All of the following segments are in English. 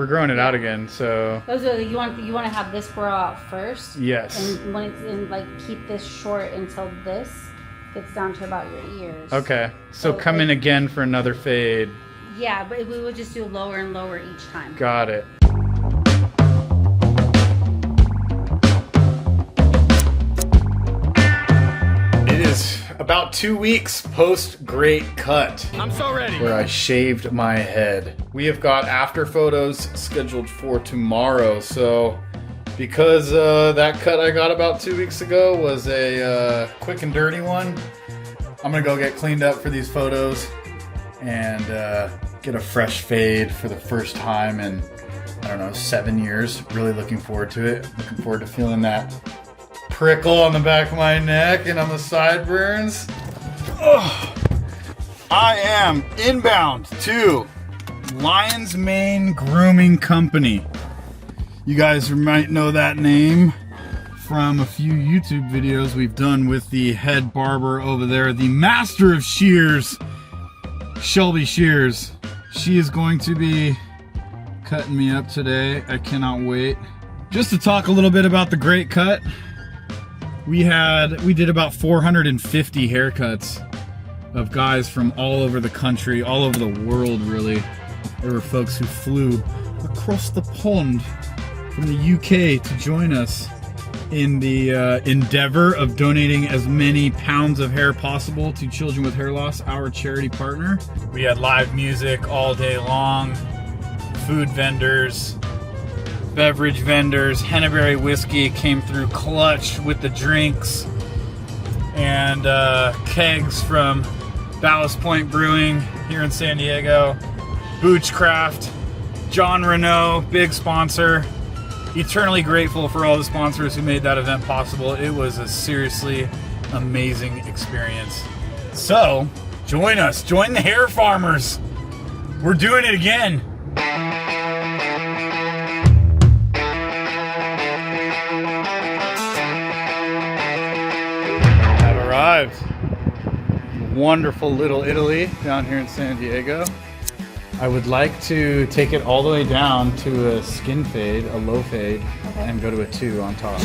we're growing it out again, so. Those are you want to have this grow out first. Yes. And when it's in, like, keep this short until this gets down to about your ears. Okay. So come in again for another fade. Yeah, but we would just do lower and lower each time. Got it. It is about 2 weeks post great cut. I'm so ready. Where I shaved my head. We have got after photos scheduled for tomorrow. So because that cut I got about 2 weeks ago was a quick and dirty one, I'm gonna go get cleaned up for these photos and get a fresh fade for the first time in, I don't know, 7 years. Really looking forward to it. Looking forward to feeling that prickle on the back of my neck and on the sideburns. Oh, I am inbound to Lion's Mane Grooming Company. You guys might know that name from a few YouTube videos we've done with the head barber over there, the master of shears, Shelby Shears. She is going to be cutting me up today. I cannot wait. Just to talk a little bit about the great cut. We did about 450 haircuts of guys from all over the country, all over the world really. There were folks who flew across the pond from the UK to join us in the endeavor of donating as many pounds of hair possible to Children with Hair Loss, our charity partner. We had live music all day long, food vendors, beverage vendors. Henneberry whiskey came through clutch with the drinks, and kegs from Ballast Point Brewing here in San Diego, Boochcraft, John Renault, big sponsor. Eternally grateful for all the sponsors who made that event possible. It was a seriously amazing experience. So join us, join the hair farmers. We're doing it again. Arrived. Wonderful little Italy down here in San Diego. I would like to take it all the way down to a skin fade, a low fade, and go to a 2 on top.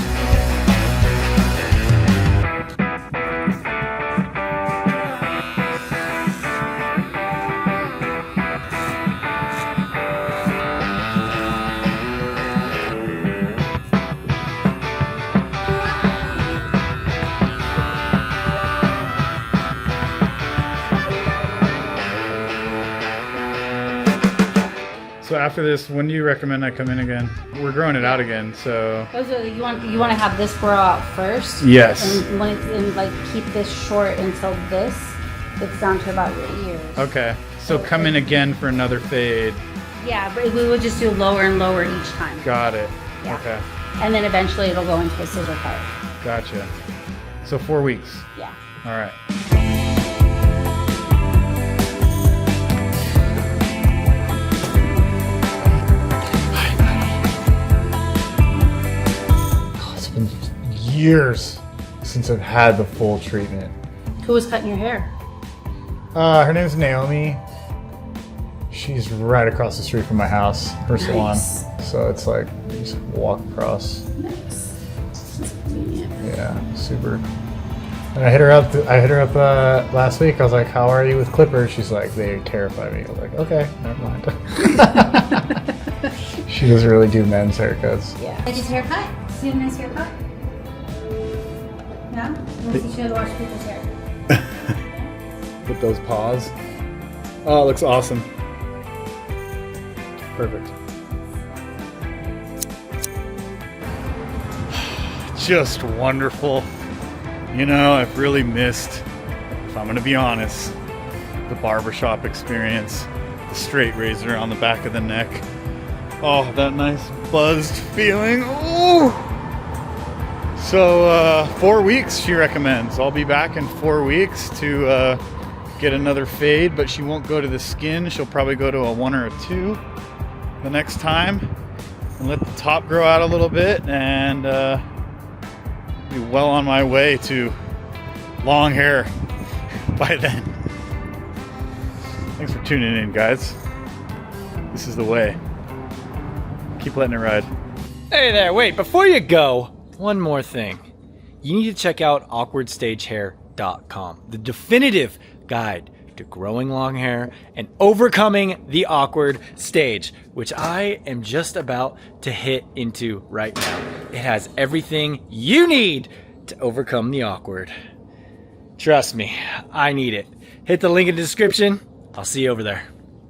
So after this, when do you recommend I come in again? We're growing it out again, so. Those are you want to have this grow out first. Yes. And when it's in, like, keep this short until this gets down to about your ears. Okay. So come in again for another fade. Yeah, but we would just do lower and lower each time. Got it. Yeah. Okay. And then eventually it'll go into a scissor cut. Gotcha. So 4 weeks. Yeah. All right. Years since I've had the full treatment. Who was cutting your hair? Her name's Naomi. She's right across the street from my house, her salon. So it's like you just walk across. Nice. That's convenient. Yeah, super. And I hit her up last week. I was like, "How are you with clippers?" She's like, "They terrify me." I was like, "Okay, never mind." She doesn't really do men's haircuts. Yeah. Like his haircut? See a nice haircut? Yeah? Let's teach you how to wash people's hair. With those paws. Oh, it looks awesome. Perfect. Just wonderful. You know, I've really missed, if I'm gonna be honest, the barbershop experience. The straight razor on the back of the neck. Oh, that nice buzzed feeling. Ooh! So 4 weeks she recommends. I'll be back in 4 weeks to get another fade, but she won't go to the skin. She'll probably go to a 1 or a 2 the next time and let the top grow out a little bit, and be well on my way to long hair by then. Thanks for tuning in, guys. This is the way. Keep letting it ride. Hey there, wait, before you go, one more thing. You need to check out awkwardstagehair.com, the definitive guide to growing long hair and overcoming the awkward stage, which I am just about to hit into right now. It has everything you need to overcome the awkward. Trust me, I need it. Hit the link in the description. I'll see you over there.